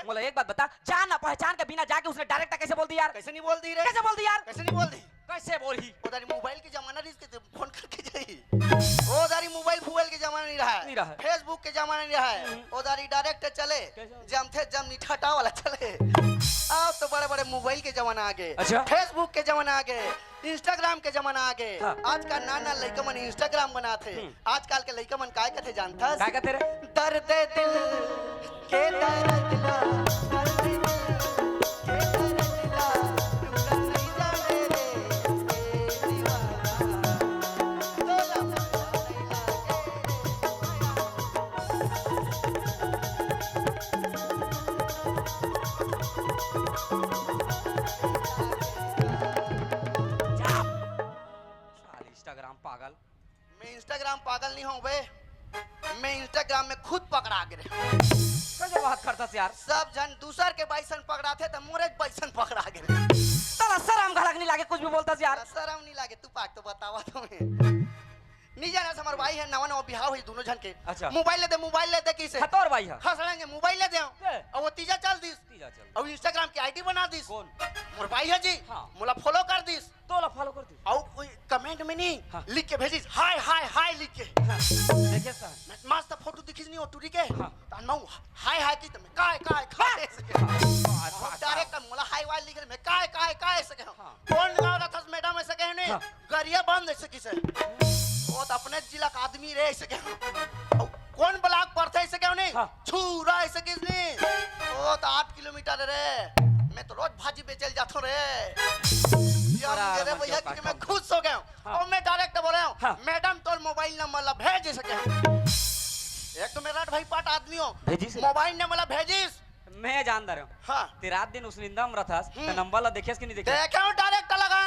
बोला एक बात बता, जान ना पहचान के बिना जाके उसने डायरेक्ट कैसे बोल दी यार? कैसे नहीं बोल दी रे? कैसे बोल दी यार? कैसे नहीं बोल दी? कैसे बोली? उधर मोबाइल के जमाना नहीं, इसके फोन करके जाई। उधर मोबाइल फुबाइल के जमाना नहीं रहा है, नहीं रहा है। फेसबुक के जमाना नहीं रहा है, उधर डायरेक्ट चले, जम थे जम निठाटा वाला चले। अब तो बड़े बड़े मोबाइल के जमाना आ गए, अच्छा? फेसबुक के जमाना आ गए, इंस्टाग्राम के जमाना आ गए। हाँ। आजकल नाना लड़का मन इंस्टाग्राम बनाते, आजकल के लड़का मन काय कहते जानता? क्या कहते रे? दर्द दिल के दर्द दिला, दर्द दिल के दर्द दिला, टूटा नहीं जाने रे ए दीवाना, तोला नहीं साले इंस्टाग्राम पागल। मैं इंस्टाग्राम पागल नहीं हूँ बे, मैं इंस्टाग्राम में खुद पकड़ा गए। कैसे बात करता से यार? सब जन दूसर के बाइसन पकड़ा थे तो मोरे बाइसन पकड़ा गए। साला शर्म घलक नहीं लागे कुछ भी बोलता से यार? शर्म नहीं लागे? तू पाक तो बतावा तुम्हें नहीं जाना हमार भाई है, नवा नवा बिहाव है दोनों जन के। अच्छा। मोबाइल ले दे किसे खतौर भाई है। हंसलेंगे, मोबाइल ले दे और वो तीजा चल दिस तीजा चल। और इंस्टाग्राम की आईडी बना दिस। कौन? मोर भाई है जी। हाँ। मोला फॉलो कर दिस तोला फॉलो कर दी। और कोई कमेंट में नहीं हाँ। लिख के भेजिस हाय हाय हाय लिख के। देखिए सर, मैं मस्त फोटो दिखिस नहीं टूरी के हाँ। तानमौ हाय हाय की तमे काय काय काय सके डायरेक्ट मोला हाय वाय लिख मैं काय सके कौन गाँव रथस मैडम ऐसे कहे नहीं हाँ। गरिया बंद ऐसे किसे वो तो अपने जिला का आदमी रे ऐसे कहे कौन ब्लॉक पड़ता ऐसे कहे नहीं हाँ। छूरा ऐसे किस नहीं वो तो 8 किलोमीटर रे, मैं तो रोज भाजी बेचल जाता रे मेरे भैया कि मैं खुश हो गया हूँ। हाँ। और मैं डायरेक्ट बोल रहा हूँ हाँ। मैडम तो मोबाइल नंबर ला भेज सके। एक तो मेरा भाई पाट आदमी हो भेजिस रे। मोबाइल नंबर ला भेजिस। मैं जानता रहा हूँ। हाँ ते रात दिन उस निंदा में रहा था, नंबर ला देखे कि नहीं देखे? देखा हूँ डायरेक्ट लगा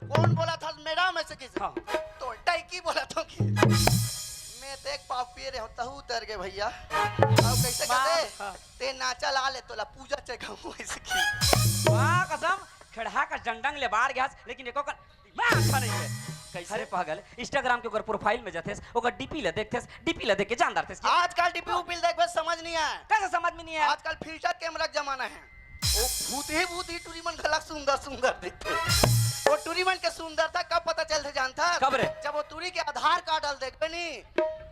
कौन बोला था मैडम ऐसे किसी हाँ। तो टाइकी बोला तो कि मैं तो एक पाव पिए रहे होता हूँ उतर गए भैया। अब कैसे कहते हाँ। ते नाचा ला ले तो ला पूजा चेकाऊँ ऐसे की वाह कसम खड़ा का डंडंग ले बाहर गया, लेकिन एको का दिमाग अच्छा नहीं है। कैसे पागल इंस्टाग्राम के ऊपर प्रोफाइल में जाते ओकर डीपी ले देखते, डीपी ले देख के जानदार थे। आजकल डीपी उपिल देख बस समझ नहीं आया, कैसे समझ में नहीं है? आजकल फिल्टर कैमरा का जमाना है। वो भूत ही टूरीमन गलत सुंदर सुंदर दिखते। वो टूरीमन के सुंदरता कब पता चलते जानता? कब रे? जब वो टूरी के आधार कार्ड डाल देखबे नहीं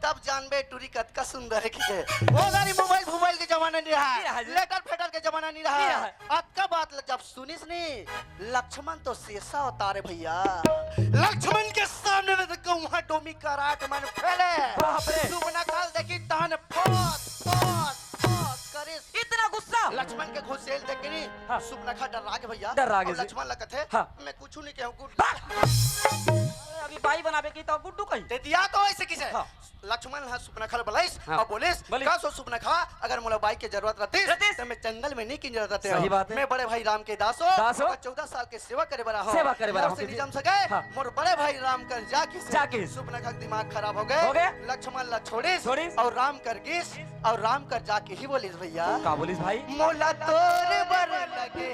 तब जानबे टूरी कतका सुंदर है कि वो गाड़ी मोबाइल के जमाना नहीं रहा, लेटर फेटर के जमाना नहीं रहा। अक्का बात जब सुनिस नहीं लक्ष्मण तो शेषा उतारे भैया, लक्ष्मण के सामने में तो वहां डोमी कराट मन फैले। बाप रे। तू बना काल देखी तहन फोस करे इतना गुस्सा? लक्ष्मण के घुसेल देख के नहीं हाँ। सुपनखा डरा के भैया, डरा के और लक्ष्मण लगत है हाँ। मैं कुछ नहीं कहूं गुड अभी बाई बनावे की तो गुड्डू कहीं दे दिया तो ऐसे किसे हाँ। लक्ष्मण है सुपनखा बलाइस हाँ। और बोलिस का सो सुपनखा अगर मोला बाइक की जरूरत रहती तो मैं जंगल में नहीं की जरूरत रहते। सही बात है। मैं बड़े भाई राम के दासो 14 साल के सेवा करे बड़ा हो, सेवा करे बड़ा हो से नहीं जम सके हाँ। मोर बड़े भाई राम कर जाके सुपनखा का दिमाग खराब हो गए। लक्ष्मण ला छोड़िस और राम कर गिस और राम कर जाके ही बोलिस भैया का बोलिस भाई? मोला तोरे बर लगे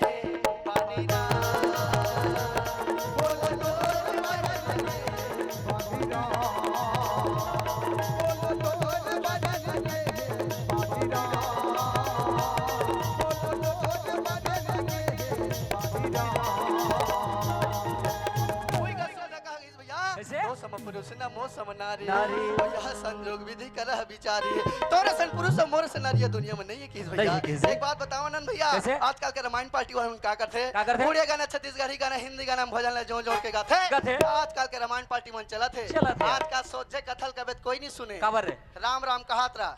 पानी ना मोला तोरे बर लगे पानी ना मोला तोरे बर लगे पानी ना मोला तोरे बर लगे पानी ना। कोई गलती ना कहा इस भैया कैसे? दो सम पुरुष न मो सम नारी नारी। यह संजोग विधि करह विचारी तोरे सन पुरुष मोर से नारी दुनिया में नहीं है किस भैया। एक बात बताओ नंद भैया, आजकल के रामायण पार्टी वाले क्या करते? बुढ़िया गाना, छत्तीसगढ़ी गाना, हिंदी गाना, भजन जोड़ जोड़ के गाते। आजकल के रामायण पार्टी मन चला थे, आजकल सोचे कथल कबे कोई नहीं सुने। राम राम कहत रहा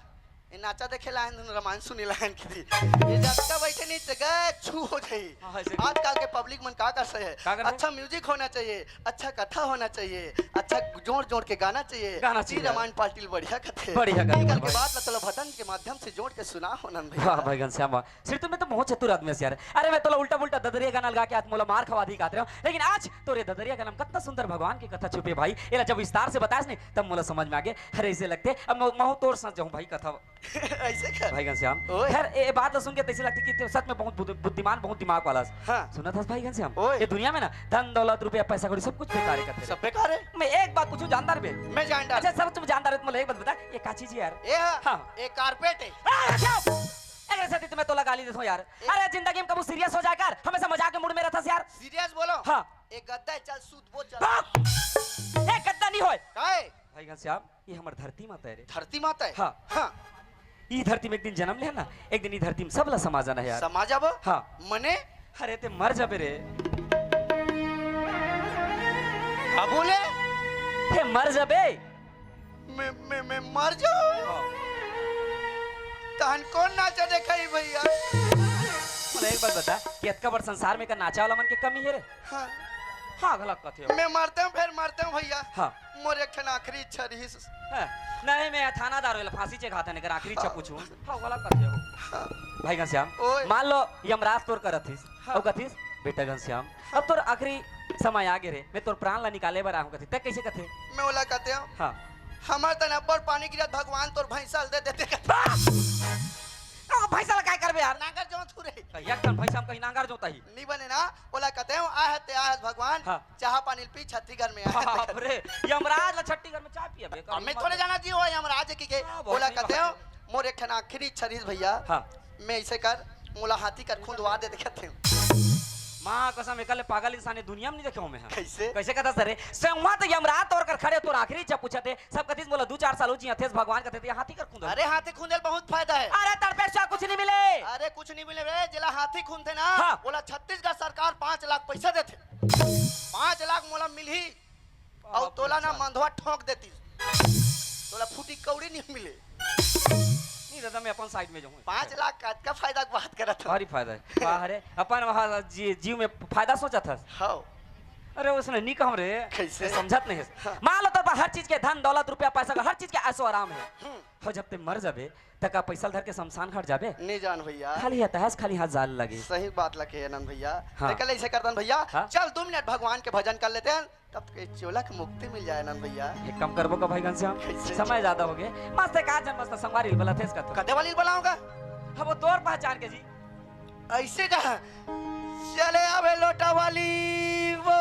ये नाचा देखे लाइन रामायण सुनी लाइन की थी ये जटका बैठे नहीं तो गए छू हो जाए। आजकल के पब्लिक मन क्या कर सके है? अच्छा म्यूजिक होना चाहिए, अच्छा कथा होना चाहिए, अच्छा जोड़ जोड़ के गाना चाहिए। रामायण पार्टी बढ़िया कथे बढ़िया के बात मतलब भजन के माध्यम से जोड़ के सुना होना भाई घनश्याम सिर्फ तुम्हें तो बहुत चतुर आदमी से यार। अरे मैं तो उल्टा पुल्टा ददरिया गाना लगा के आज मोला मार खवा दी कहते रहो, लेकिन आज तोरे ददरिया गाना में कितना सुंदर भगवान की कथा छुपे भाई। ये जब विस्तार से बतास नहीं तब मोला समझ में आ गए। अरे ऐसे लगते अब मैं तोड़ सच जाऊं भाई कथा ऐसे कर भाई घनश्याम। खैर ये बात सुन के ऐसे लगती कि सच में बहुत बुद्धिमान बहुत दिमाग वाला हाँ। सुना था भाई घनश्याम ये दुनिया में ना धन दौलत रुपया पैसा कौड़ी सब कुछ बेकार करते सब बेकार है। मैं एक बात पूछूं जानदार बे? मैं जानदार। अच्छा सब तुम जानदार है तो मुझे एक बात बता ये का चीज है यार? ये हां एक कारपेट है। लगे से मैं तो लगा ली देखो यार। अरे जिंदगी में कभी सीरियस हो जाकर हमेशा मजाक के मूड में रहता यार। सीरियस बोलो। हाँ एक गद्दा है, चल सूत बोल चल। एक गद्दा नहीं होए काहे भाई घनश्याम, ये हमर धरती माता है रे। धरती माता है? हाँ हाँ ई धरती में एक दिन जन्म ले ना, एक दिन ई धरती में सब ला समा जाना है यार। समा जाब? हाँ मने अरे ते मर जाबे रे। बोले ते मर जाबे। मैं मर जाऊं? तहन कौन नाचा देखाई भैया? मुझे एक बात बता कि इतना बड़ संसार में का नाचा वाला मन के कमी है रे? हाँ हाँ गलत कथे हो। मैं मरता हूँ फिर मरता हूँ भैया। हाँ मोर एक ठन आखिरी इच्छा रही। नहीं मैं थानादार वाला फांसी चे खाता नहीं कर आखिरी इच्छा पूछूं। हाँ गलत कथे हो भाई घनश्याम। मान लो यमराज तोर करथिस और कथिस बेटा घनश्याम अब तोर आखिरी समय आ गे रे, मैं तोर प्राण ला निकाले बर आऊं कथि तक कैसे कथे? मैं ओला कहते हूँ हाँ हमार तना पर पानी गिरत भगवान तोर भैंसा दे देते भैंसा ला काय करबे यार? नागर जो थुरे एक टन भैंसा हम कहीं नांगर जोता ही नहीं बने ना। ओला कहते हूँ आहते आहत भगवान हाँ। चाह पानी पी छत्तीसगढ़ में बाप रे यमराज ला छत्तीसगढ़ में चाय पिया बे। मैं थोड़े जाना जी हो यमराज की के। ओला कहते हूँ मोर एक ठन आखिरी इच्छा रही भैया। हाँ मैं ऐसे कर मोला हाथी कर खुंदवा दे देखते हूँ। माँ कसम एकले पागल इंसान दुनिया में नहीं देखे मैं। कैसे कैसे कहता सर संगवा तो यमराज तोर कर खड़े तोर आखिरी इच्छा पूछते सब कथिस बोला 2-4 साल जी हथेस भगवान कहते थे हाथी कर खुंद। अरे हाथी खुंदेल बहुत फायदा है। अरे तड़पेक्षा कुछ नहीं मिले। अरे कुछ नहीं मिले रे जिला हाथी खुंदे ना। हाँ। बोला छत्तीसगढ़ सरकार 5 लाख पैसा देते। 5 लाख मोला मिल ही और तोला ना मंधवा ठोक देती। तोला फूटी कौड़ी नहीं मिले। नहीं दादा मैं अपन साइड में जाऊँ। 5 लाख का फायदा की बात करत हूँ। भारी फायदा है बाहर है अपन वहाँ जीव में फायदा सोचा था। हाँ अरे उसने नहीं कहा रे कैसे समझत नहीं है। हाँ। मान लो तो हर चीज के धन दौलत रुपया पैसा का हर चीज के ऐसो आराम है और जब ते मर जाबे तक का पैसा धर के शमशान घाट जाबे नहीं जान भैया। खाली हताश खाली हाथ जाल लगे। सही बात लगे आनंद भैया। हाँ। निकल ऐसे करतन भैया। हाँ। चल 2 मिनट भगवान के भजन कर लेते हैं तब के चोला की मुक्ति मिल जाए आनंद भैया। एक कम करबो का भाई घनश्याम कैसे? समय ज्यादा हो गए मस्त का जन मस्त संगवारी बोला थे इसका तो कदे वाली बुलाऊंगा अब वो तोर पहचान के जी ऐसे कहा चले आवे लोटा वाली वो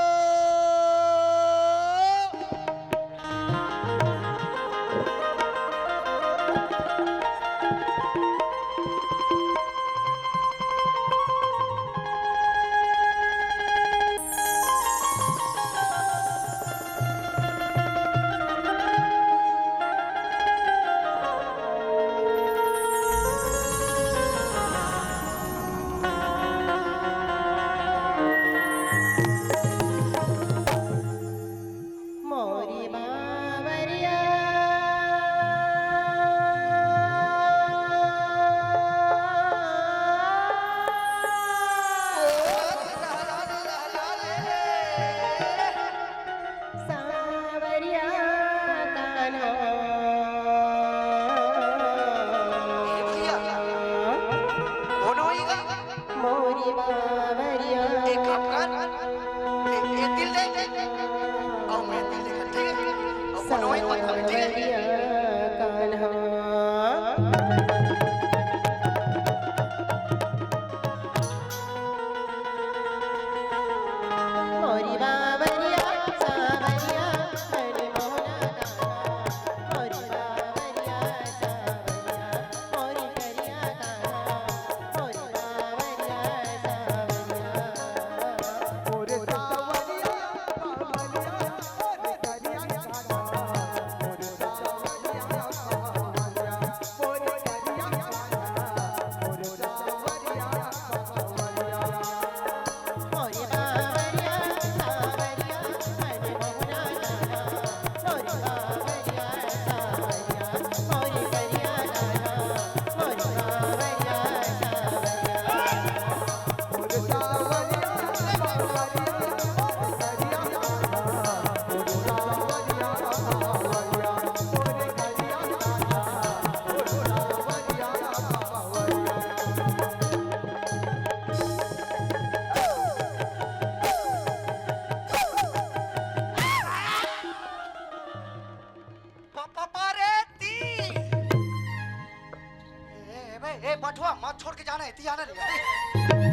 बटुआ मत छोड़ के जाना है आना नहीं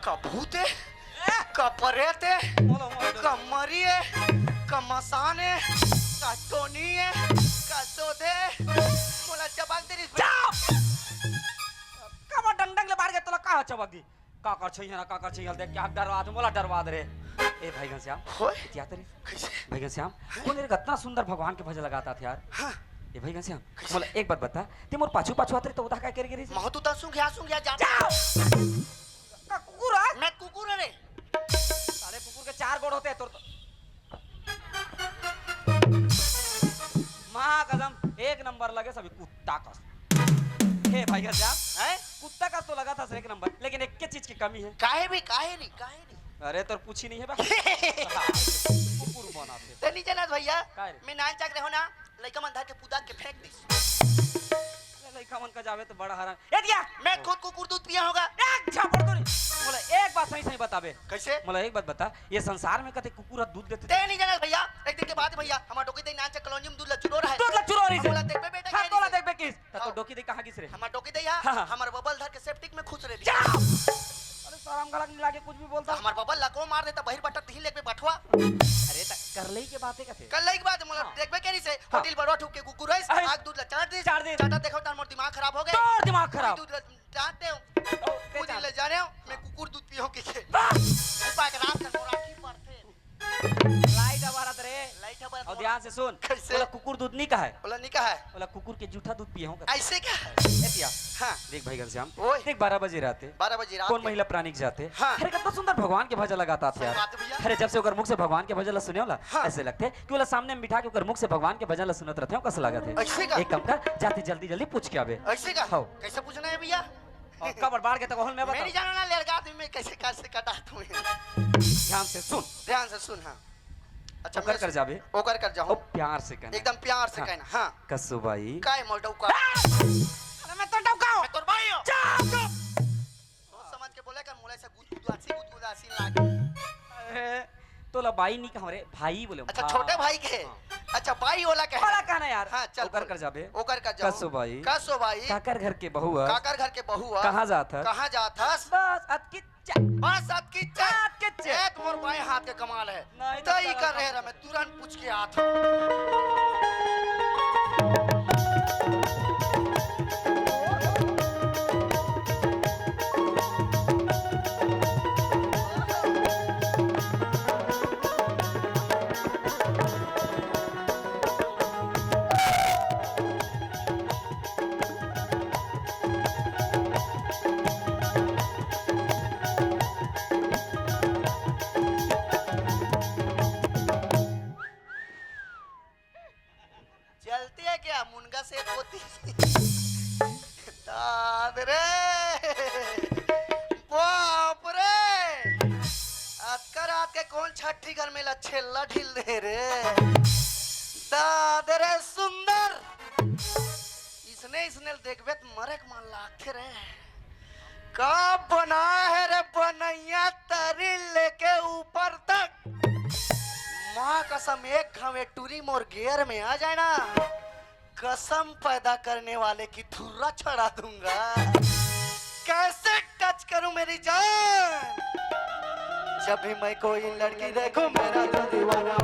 कबूते कपरेते कमरिए कमसाने कटोनिए कटोदे मोला जबान तेरी चबक दी का कर छै ना का कर छै देख क्या डरवा दे मोला डरवा दे रे ए भाई घनश्याम क्या तेरे कैसे भाई घनश्याम कौन रे कितना सुंदर भगवान के भजन लगाता था यार हां ए भाई घनश्याम मोला एक बात बता ते मोर पाछू पाछू आते तो उदा का कर गिरी महतू ता सुन गया जा का कुकुर है मैं कुकुर रे साले कुकुर के 4 गोड़ होते हैं तोर तो मां कदम एक नंबर लगे सभी कुत्ता का हे भाई घनश्याम हैं कुत्ता का तो लगा था सर एक नंबर लेकिन एक के चीज की कमी है काहे नहीं अरे तोर पूछी नहीं है बा कुकुर बनाते ते नीचे ना भैया काहे रे? मैं नाच जाग रहो ना लइका मन धर के पुदा के फेंक दी लइका मन का जावे तो बड़ा हराम ए दिया मैं खुद कुकुर दूध पिया होगा एक झापड़ तो नहीं मोला एक बात सही बताबे कैसे मोला एक बात बता ये संसार में कते कुकुर दूध देते ते नहीं जाना भैया एक दिन के बाद भैया हमार डोकी दे नाच कॉलोनी में दूध लचुरो रहा है दूध लचुरो रही बोला देख बे बेटा हां तोला देख बे किस तो डोकी दे कहां किस रे हमार डोकी दे या हाँ। हमार बबल धर के सेप्टिक में खुश रे जा अरे शर्म गलत नहीं लागे कुछ भी बोलता हमार बबल लको मार देता बहिर बटक ही लेके बैठवा अरे त कर ले के बातें कथे कल लई के बाद मोला देखबे केरी से होटल बड़वा ठुक के कुकुर है अहे। आग दूध चाट दे चाट दे। चाटा देखो तार मोर दिमाग खराब हो गए तोर दिमाग खराब दूध चाट दे के मुझे चाट? ले जाने हो मैं कुकुर दूध पियो के ऊपर के रात का मोरा की पड़ते लाइट आवारा रे लाइट है और ध्यान से सुन कैसे? बोला कुकुर दूध नहीं कहा है बोला निका है बोला कुकुर के जूठा दूध पिए होगा ऐसे क्या एतिया हां देख भाई घनश्याम ओए। देख 12 बजे रहते 12 बजे रात कौन के। महिला प्राणी के जाते हाँ। अरे कितना सुंदर भगवान के भजन लगाता था सही यार बात है भैया। अरे जब से ओकर मुख से भगवान के भजन ला सुने होला हाँ। ऐसे लगते कि बोला सामने में बिठा के ओकर मुख से भगवान के भजन ला सुनत रहते हो कैसे लागत है ऐसे का एक काम कर जाते जल्दी जल्दी पूछ के आवे ऐसे का हाँ। कैसे पूछना है भैया और कबर बाढ़ के तो हॉल में मेरी बता जानो ना लेरगा आदमी में कैसे कार से काटा तुम्हें ध्यान से सुन ध्यान से सुन हां अच्छा ओकर कर जावे ओकर कर और जाओ प्यार से कहना एकदम प्यार से हाँ। कहना हां कसु भाई काय मोटौ का अरे मैं तो टौकाओ मैं तोर भाई हो सोच समझ के बोले कर मोले से गुद आसी लागे तोला बाई नहीं कहा रे भाई बोले अच्छा छोटे भाई के अच्छा भाई होला के बड़ा कहना यार हां चल ओकर कर जावे ओकर कर जाओ कसु भाई कसो भाई काकर घर के बहू है काकर घर के बहू है कहाँ जात है कहां जात हस बस अतकी बस साथ की साथ की चे। एक मोर बाएं हाथ के कमाल है नहीं तो तई चला कर रहे था। मैं तुरंत पूछ के आता चलती है क्या मुनगा से पोती दाद रे बाप रे आज रात के कौन छठी घर में लच्छेला ढील दे रे दाद रे सुंदर इसने देखबे तो मरे के मन लागते रे का बना है रे बनैया तरी लेके ऊपर तक माँ कसम एक हमें टूरी मोर गेयर में आ जाए ना कसम पैदा करने वाले की थुर्रा छड़ा दूंगा कैसे टच करूं मेरी जान जब भी मैं कोई लड़की देखूं मेरा दिल दीवाना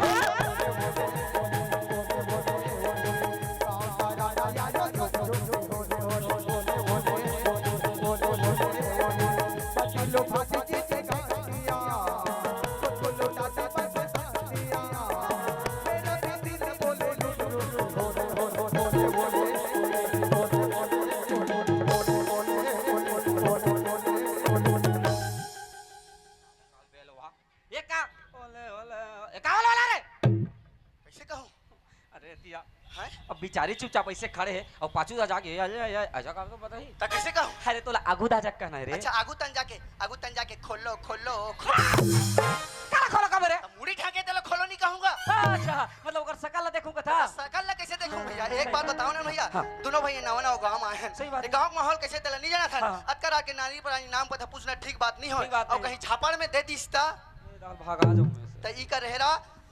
कैसे कहूं अरे दिया है अब बेचारी चुपचाप ऐसे खड़े है और पाछू जा जाके ऐसा कर तो बताई तो कैसे कहूं अरे तोला आगू दा जक कहना है रे अच्छा आगू तन जाके खोलो काला खोला कब रे मुड़ी ठाके तेलो खोलो नहीं कहूंगा अच्छा मतलब ओकर शकल ला देखूं कथा सकल ला कैसे देखूं भैया एक बात बताओ ना भैया हाँ। दोनों भैया नवा गांव आए हैं सही बात है। गांव का माहौल कैसे तेला नहीं जाना था हाँ। अतकर आके नानी पर नाम पता पूछना ठीक बात नहीं हो ठीक बात और नहीं। कहीं छापड़ में दे दिसता भागा जाऊं मैं से। तो ई का रहेरा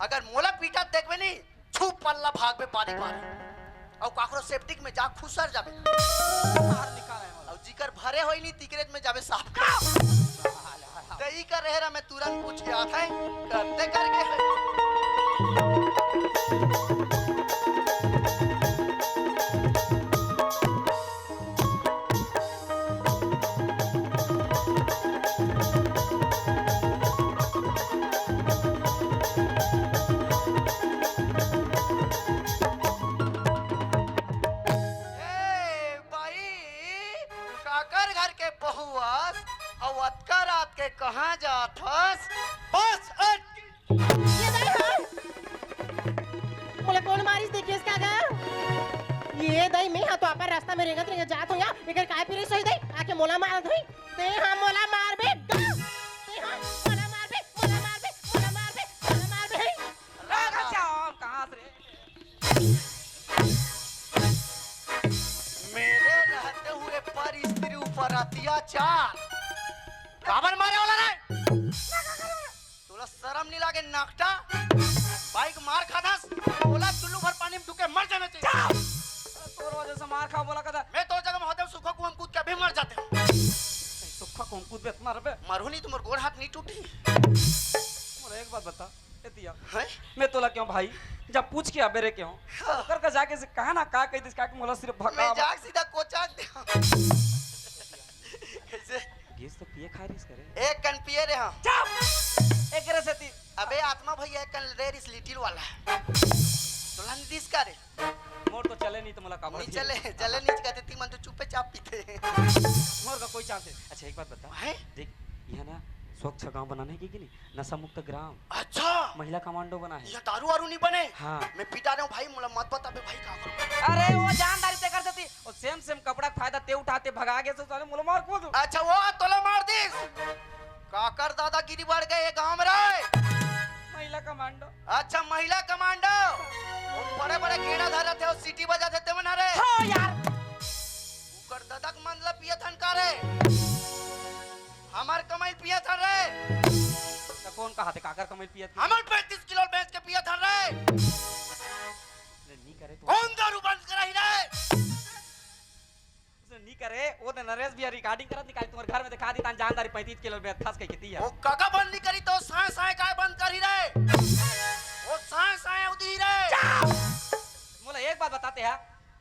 अगर मोला पीटा देखबे नहीं छू पल्ला भागबे पारी और काकरो सेप्टिक में जा खुसर जाबे बाहर निकाल है और जिकर भरे होई नहीं तिकरेज में जाबे साफ तो ई का रहेरा मैं तुरंत पूछ के आता है करते करके अवतका रात के कहाँ जात हस? बस ये दई हां मोला कौन मारिस देखिए इसका गा ये दई मैं हां तो आपन रास्ता में रेंगत रेंगत जात हो या एकर काय पिरी सही दई आके मोला मारत होई ते हां मोला मारबे ते हां मोला मारबे मोला मारबे मोला मारबे मोला मारबे रागा जाओ कहां से मेरे रहते हुए पर स्त्री ऊपर अत्याचार काबर मारे वाला रे तोला शर्म नहीं लागे नाकटा बाइक मार खादास बोला चुल्लू भर पानी में डूबे मर जाना चाहिए तोर वजह से मार खा बोला कदा मैं तो जगह में होते सुखा कुआं कूद के भी मर जाते हूं सुखा कौन कूद बे मार बे मरू नहीं तुम गोड़ हाथ नहीं टूटी मोला एक बात बता एतिया हैं मैं तोला क्यों भाई जब पूछ के अबेरे क्यों कर का जाके से कहा ना का कह दिस का मोला सिर्फ भगा मैं जाग सीधा कोचाक दे कैसे गैस तो पिए खा रिस करे एक कन पिए रे हां चुप एक रे से अबे आत्मा भैया एक कन रेर इस लिटिल वाला तोला नहीं दिस करे मोर तो चले नहीं तो मोला काबर नहीं चले नहीं कहते ती मन तो चुपे चाप पीते मोर का कोई चांस है अच्छा एक बात बता है देख यहाँ ना स्वच्छ गांव बनाने की कि नहीं नशा मुक्त ग्राम अच्छा महिला कमांडो बना है ये दारू वारू नहीं बने हाँ मैं पिटा रहा हूँ भाई मुला मत बता बे भाई का करूं अरे वो जानदारी से कर देती और सेम कपड़ा फायदा ते उठाते भगा के साले मुला मार को दो अच्छा वो तोला मार दिस काकर दादागिरी बढ़ गए ये गांव में रे महिला कमांडो अच्छा महिला कमांडो वो बड़े बड़े गेड़ा धर थे और सिटी बजा देते मना रे हाँ यार उकर ददक मंदला पिया थन का रे हमार कमाई पिया था रे तो कौन कहा थे काकर कमाई पिया थी हमार 35 किलो बेच के पिया था रे नहीं करे तो कौन दारू बंद कराई रे उसने नहीं करे वो ने नरेश भी रिकॉर्डिंग करत निकाली तुम्हारे घर में दिखा दी तान जानदारी 35 किलो बेच खास के किती है वो काका बंद नहीं करी तो साए साए काय बंद करी रे वो साए साए उदी रे मोला एक बात बताते हैं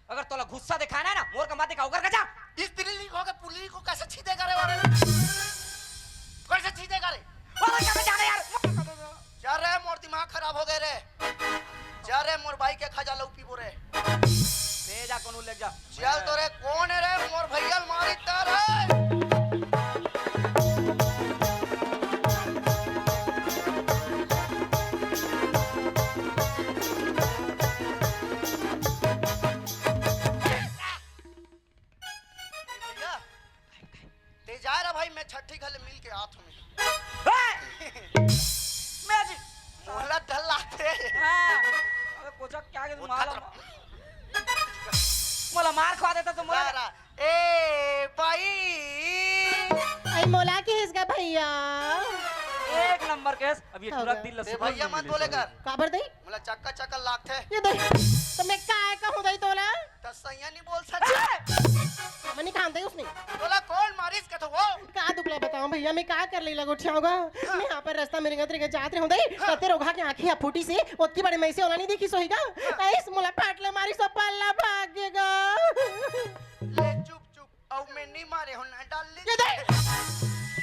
अगर तोला गुस्सा दिखाना है ना मोर का मत दिखाओ कर जा इस दिल्ली को के पुलिस को कैसे छीदेगा रे वाले कैसे छीदेगा रे बोला क्या जाने यार जा रे मोर दिमाग खराब हो गए रे जा रे मोर भाई के खजा लऊ पीबो रे ले जा कोनु ले जा चल तो रे कौन है रे मोर भैया मारी तार जा रहा भाई मैं छठी खले मिल के आत हूं मैं जी मोहल्ला डल लाते हां अबे कोचा क्या के मार मोला मार खवा देता तो मोला ए भाई आई मोला के इसका भैया एक नंबर केस अब ये तुरंत दिल ए भैया मत बोले कर काबर दई मोला चक्का चक्का लागथे ये दई तो मैं काय कहूं दई तोला त सैया नहीं बोल सकता मनी खान दई उसने तोला कौन मारिस के तो वो का दुखला बताऊं भैया मैं का कर ली लगो ठियाऊंगा मैं यहां पर रास्ता में रिंगत रिंगत जात रही हूं दई कते रोगा के आंखें फूटी से ओतकी बड़े मैसे ओला नहीं देखी सोईगा ऐस मोला फाटले मारी सब पल्ला भागेगा ले चुप चुप अब मैं नहीं मारे हो ना डाल ली ये दई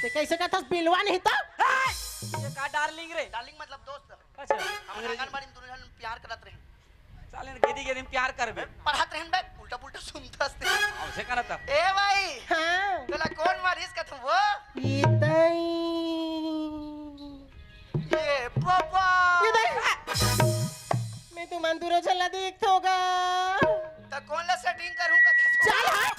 ते कैसे का थस बिलवा नहीं था ये का डार्लिंग रे डार्लिंग मतलब दोस्त अच्छा हम आंगनबाड़ी में दोनों जन प्यार करत रहे साले गेदी गेदी में प्यार करबे पढ़ात रहन बे उल्टा पुल्टा सुनता हस्ते से करता ए भाई हां तोला कौन मारिस के तुम वो ये दई ये पापा ये दई मैं तू मंदुरो चला देखतोगा त कौन ला सेटिंग करूं का चल हां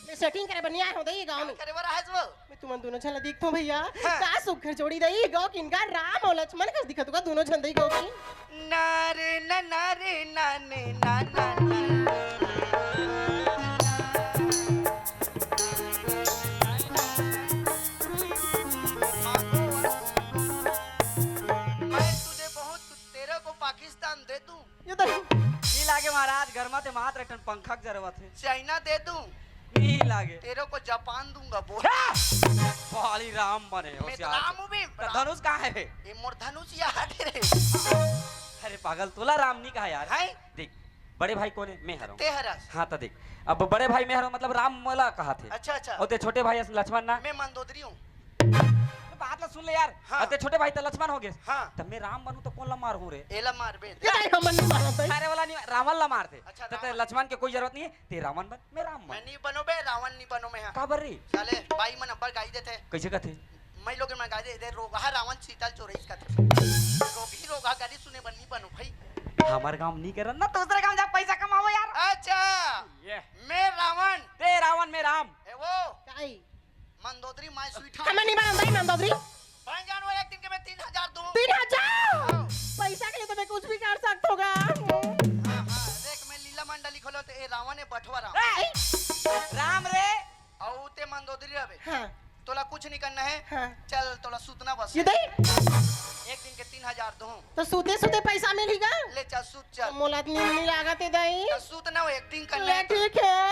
मैं सेटिंग करे बनिया हो दई गांव में करे बरा है वो मैं तुम दोनों चला देखतो भैया का सुख घर जोड़ी दई गांव किनका राम और लक्ष्मण का दिखतुगा दोनों झंडई गांव की नारे ना नारे नाने ना ना मैं तुझे बहुत तेरे को पाकिस्तान दे दूं ये दई नी लागे महाराज घर माते मात्र एक टन पंखा के जरूरत है चाइना दे दूं नी लागे तेरे को जापान दूंगा बोल बाली राम बने मैं तो राम हूं भी धनुष कहाँ है ये मोर धनुष या हटे रे अरे पागल तोला राम नहीं कहा यार है देख बड़े भाई कौन है मैं हूं ते हरस हाँ तो देख अब बड़े भाई मैं हूं मतलब राम मला कहा थे अच्छा अच्छा और ते छोटे भाई लक्ष्मण ना मैं मंदोदरी हूं बात ला सुन ले यार। हाँ। ते छोटे भाई त लक्ष्मण हो गए। हाँ। तब मैं राम बनूं तो कौन ला मार हूं रे? एला मार बे। ये दाई हमन नहीं मारत है। अरे वाला नहीं रावण ला मारते। अच्छा, तो रावण। लक्ष्मण के कोई जरूरत नहीं है। ते रावण बन, मैं राम मैं बन। नहीं बनो बे, रावण नहीं बनो मैं। का बर रे? साले भाई मन नंबर गाई देते। कैसे कहते? मैं लोग में गाई दे रोगा रावण सीतल चोरईस का। रोगी रोगा गाड़ी सुने बन्नी बनो भाई। हमारे गांव नहीं कर ना दूसरे गांव जा पैसा कमाओ यार। अच्छा ये मैं रावण ते रावण में राम। ए वो काई मंदोदरी माय स्वीट हमन नहीं मारत है मंदोदरी। बन जानो एक दिन के मैं 3000 दूं। 3000 पैसा के लिए तो मैं कुछ भी कर सकता होगा। हां हां देख मैं लीला मंडली खोलो तो ए रावण है बटवा राम। राम रे औ ते मंदोदरी रहे। हां तोला कुछ नहीं करना है। हाँ। चल तोला सूतना बस। ये दाई एक दिन के 3000 दूं। तो सूते सूते पैसा मिलेगा। ले चल सूत चल। मोला नहीं लागत है दाई। चल सूत ना वो एक्टिंग करना ले है। ठीक है।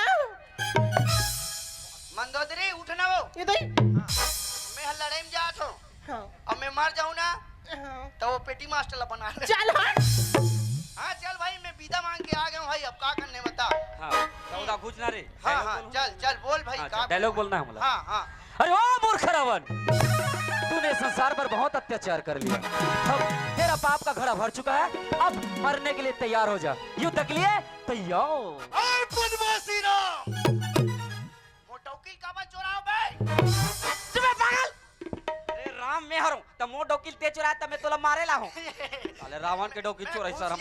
मंदोदरी उठना वो। ये दाई मैं हल लड़ाई में जात हूं। हां अब मैं मर जाऊं ना हां तो वो पेटी मास्टर ला बना ले। चल हट। हां चल भाई मैं विदा मांग के आ गया हूं भाई अब का करने बता। हां सौदा घुसना रे। हां हां चल चल बोल भाई का डायलॉग बोलना है मला। हां हां अरे ओ मूर्ख रावण, तूने संसार पर बहुत अत्याचार कर लिया। अब तेरा पाप का घड़ा भर चुका है। अब मरने के लिए तैयार हो जा। युद्ध के लिए तैयार। अरे बनवासी राम मोटौकी का बा चोराओ बे। चुप है पागल। अरे राम मैं हरूं त मो डोकिल ते चुराया त मैं तोला मारे ला हूं। साले रावण के डोकिल चुराई सर हम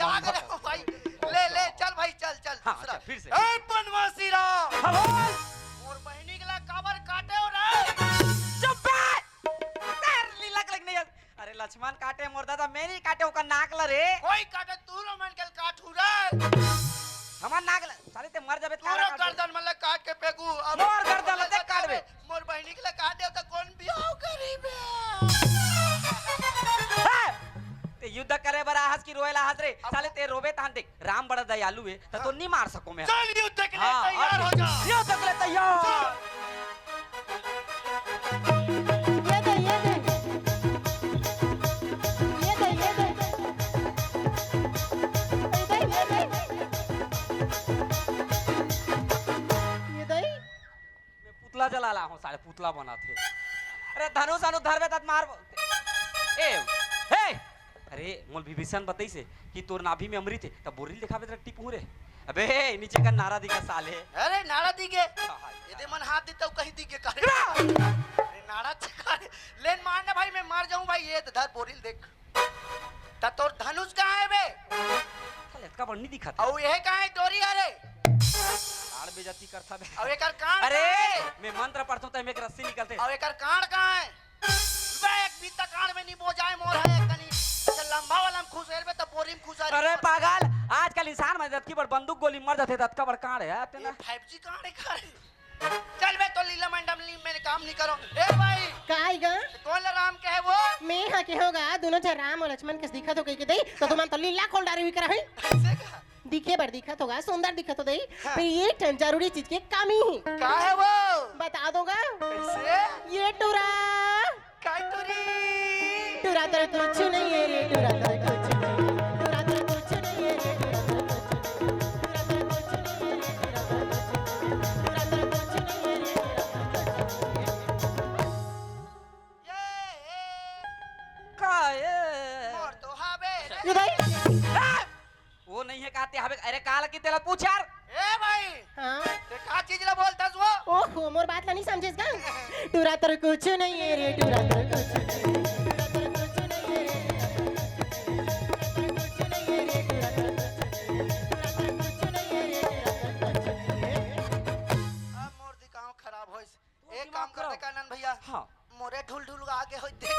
भाई ले ले चल भाई चल चल हाँ, दूसरा। अच्छा, फिर से। ए बनवासी राम हाँ, बोल। मोर बहनी के ला काबर काटे हो रे। चुप है। तेर लीला लग नहीं है। अरे लक्ष्मण काटे मोर दादा मैं नहीं काटे ओका नाक ला रे। कोई काटे तू रो मन के काटू रे। हमार नाक ला साले ते मर जाबे पूरा गर्दन मतलब काट के फेंकू। अब मोर गर्दन ला ते काट बे। मोर बहनी के ला काटे तो कौन बियाह करी बे। ते युद्ध करे बरा हंस की रोएला हंस रे। साले ते रोबे तान देख राम बड़ा दयालु है तो नहीं मार सको मैं। चल युद्ध के लिए तैयार हो जा। युद्ध के लिए तैयार। ये दे ये दे ये दे ये दे ये दे ये दे मैं पुतला जला ला हूं साले पुतला बना थे। अरे धनुष अनु धरबे तत मार। ए हे अरे मोल विभीषण बताई से कि तोर नाभि में अमृत है तब बोरिल दिखावे तेरा टिपू रे। अबे नीचे का नारा दिखा साले। अरे नारा दी के ये मन हाथ देता हूं कहीं दी के करे। अरे नारा चका लेन मारना भाई मैं मार जाऊं भाई। ये धर बोरिल देख ता तोर धनुष कहां है बे। साले इसका बड़ नहीं दिखा औ ये कहां है डोरी अरे। आड़ बेइज्जती करता बे। औ एकर कान अरे कहां है? मैं मंत्र पढ़ता हूं तो मैं एक रस्सी निकलते। औ एकर कान कहां है। बे एक बीता कान में नहीं बोझाए मोर है एक कनी चल लंबा वाला में खुश है बे त बोरी में खुश है। अरे पागल आजकल इंसान मर जात की बड़ बंदूक गोली मर जाते तत का बड़ कांड है तेना। 5G कान है करे। चल बे तो लीला मंडली में काम नहीं करो। ए भाई काईगा कौन राम के है वो। मैं हा के होगा दोनों चा राम और लक्ष्मण के दिखत हो कई के दई तो तुम तो लीला खोल डारी हुई करा है। ऐसे का दिखे बर दिखत होगा सुंदर दिखत हो दई पर ये ठन जरूरी चीज की कमी है। का है वो बता दूंगा कैसे ये टुरा काटुरी टुरा तर कुछ नहीं है रे टुरा तर कुछ नहीं टुरा तर कुछ नहीं है रे टुरा तर कुछ नहीं है का ये मोर तो हाबे ये भाई वो नहीं है कहते हबे। अरे काल की तेला पूछ यार। ए भाई हाँ ते का चीज ला बोलतास वो। ओहो मोर बात ला नहीं समझेगा टुरा तर कुछ नहीं है रे टुरा तर कुछ नहीं टुरा तर कुछ नहीं है रे टुरा तर कुछ नहीं है रे टुरा तर कुछ नहीं है रे टुरा तर कुछ नहीं है। अब मोर दिखाओ खराब होइस। एक काम करते कानन भैया हां मोरे ढुल ढुल आगे होई देख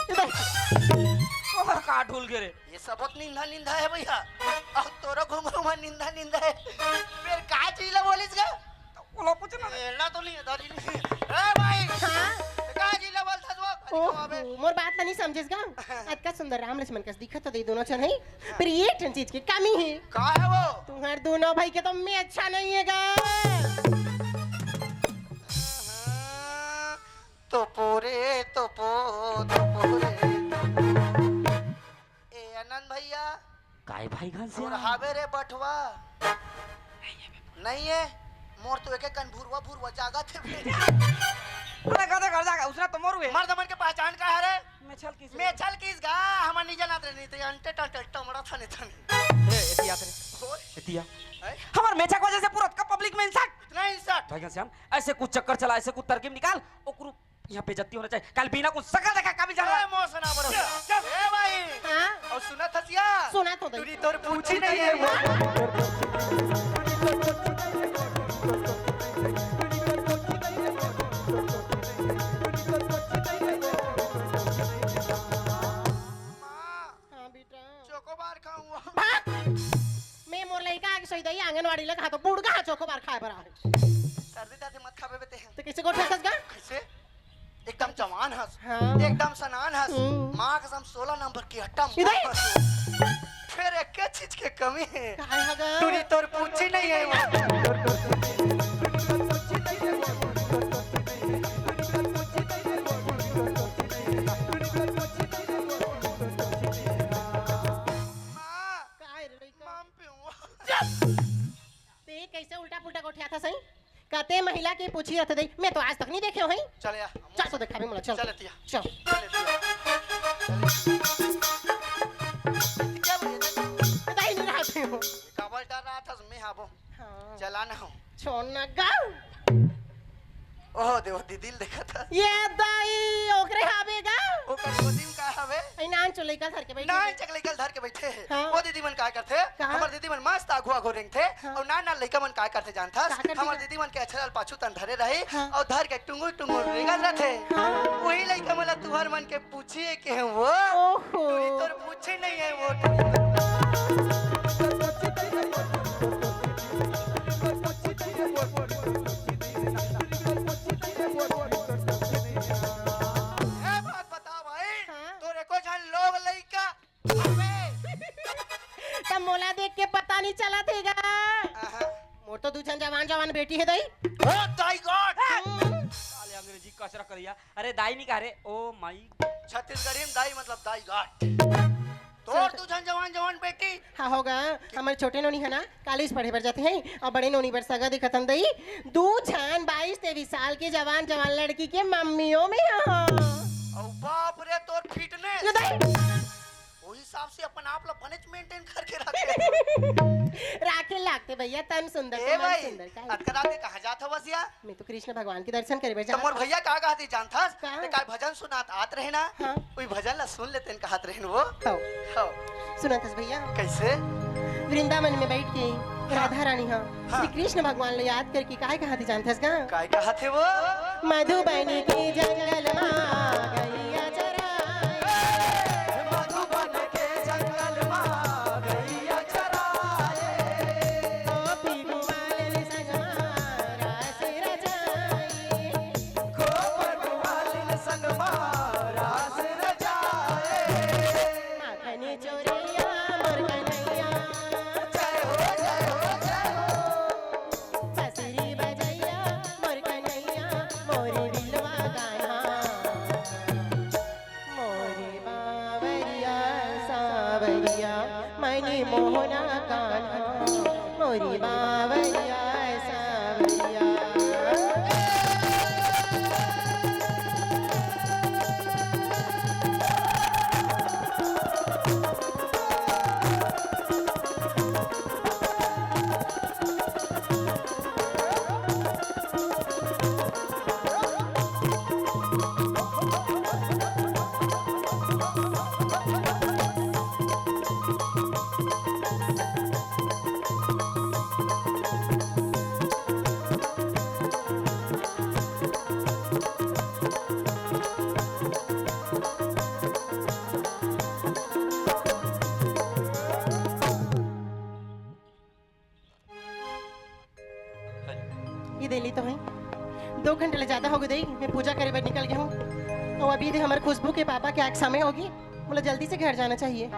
और का ढूल गे रे। ये सबक निंदा निंदा है भैया। अब तोरो घुंघरू में निंदा निंदा है। फिर का चीज ला बोलिस गा बोलो कुछ ना एला तो नहीं दादी नहीं। ए भाई हाँ का चीज ला बोलतास वो। ओहो मोर बात ला नहीं समझेगा अतका सुंदर राम लक्ष्मण का दिखत तो दे दोनों चन है पर ये ठन चीज की कमी है। का है वो तुम्हारे दोनों भाई के तो मैं अच्छा नहीं है गा। तो पूरे तो पूरे ए आनंद भैया काय भाई घन और हावे रे बटवा नहीं है मोर तो एक कन भूरवा भूरवा जागा थे अरे गधे घर जाके उसने तो मोर हुए मर्द मन के पहचान का है रे मेछल किस गा हम नहीं जानत रे नहीं तो अंटे टटे टमड़ा था नहीं रे एतिया रे एतिया हमार मेचा की वजह से पूरा का पब्लिक में इंसल्ट इतना इंसल्ट भाई श्याम ऐसे कुछ चक्कर चला ऐसे कुछ तरकीब निकाल ओकरू यहाँ पे जत्ती होना चाहिए कल बिना कुछ सकल देखा कभी जा रहा है मोसना बरो ए भाई हां और सुना थसिया सुना तो तूरी तोर पूछी नहीं है वो हां बेटा चोकोबार खाऊंगा मैं मोर लइका आगे सोई दई आंगनवाड़ी ले खा तो बूढ़ का चोकोबार खाए बरा है सर्दी ताते मत खाबे बेटे तो कैसे गोठे सस गा कैसे एकदम जवान हंस हाँ। एकदम सनान हंस माँ कसम 16 नंबर की हट्टा इधर। फिर एक चीज के कमी है काहे हगा तूरी तोर पूछी नहीं है वो काहे रे लइका माम पे हूँ ते कैसे उल्टा पुल्टा गोठिया था सही कहते महिला की पूछी रहते दई मैं तो आज तक नहीं देखे हई चल यार चल तो देखा भी मला चल चल तिया चल चल क्या बोले बताई नहीं रहते हो कबल डर रहा था मैं हाबो हां चला ना हूँ छोड़ ना गाओ ओह देव दिल देखा था ये दाई ओकरे हावेगा ओ कटोदी में का हवे आई नान चले का धर के बैठ ना चकले कल धर के बैठे हैं हाँ। वो दीदी मन काय करते कहाँ? हमर दीदी मन मस्त आघुआ घो रिंग थे हाँ। और ना लइका मन काय करते जानता का करते हमर जा? दीदी मन के अछरल पाछू तन धरे रही हाँ। और धर के टुंगु टुंगु रिंगल रहते हाँ। वही लइका मन तुहर मन के पूछिए के हैं वो ओहो तूरी तोर पूछे नहीं है वो ए बात बता भाई हाँ। तोरे को जान लोग लइका हवे तब मोला देख के पता नहीं चला थेगा आहा मोर तो दूसरा जवान जवान बेटी है दई ओ माय गॉड साले अंग्रेजी कचरा करिया अरे दाई नहीं कह रहे ओ माई छत्तीसगढ़ी में दाई मतलब दाई घाट तोर तू जन जवान बेटी हाँ होगा हमारे छोटे नोनी है ना कॉलेज पढ़े पर जाते हैं और बड़े नोनी पर सगा दिखतन दई दू छान 22-23 साल की जवान लड़की के मम्मियों में हाँ ओ बाप रे तोर फिटनेस ये दई वो हिसाब से अपन आप ला पनिश मेंटेन करके रखे राखे लागते भैया तन सुंदर ए तो मन भाई सुंदर का अतकरा के कहां जात हो बसिया मैं तो कृष्ण भगवान के दर्शन करे बैठा तमोर भैया का कहती जानथस का? ते काय भजन सुनात आत रहे ना हाँ। कोई भजन ला सुन लेते कहत रहे वो हो हो सुना था भैया कैसे वृंदावन में बैठ के राधा रानी हाँ हाँ। श्री कृष्ण भगवान लो याद करके काहे कहती जानथस का काय कहत है वो मधुबनी के जंगल में गैया चराए मधुबन के जंगल में गैया चराए गोपी कुमार संगमा रास रचाए गोबर गुवालिन संग रास रजाए माखन चोरिया मोर कन्हैया जय हो बसरी बजैया मोर कन्हैया मोरे दिलवा गाना मोरे बावरिया सावरिया मनी मोहना कान्हा मोरी बावरिया सावरिया ये दिल्ली तो है 2 घंटे ले ज्यादा हो गई मैं पूजा करे बैठ निकल गया हूँ और अभी हमारे खुशबू के पापा के आग समय होगी बोला जल्दी से घर जाना चाहिए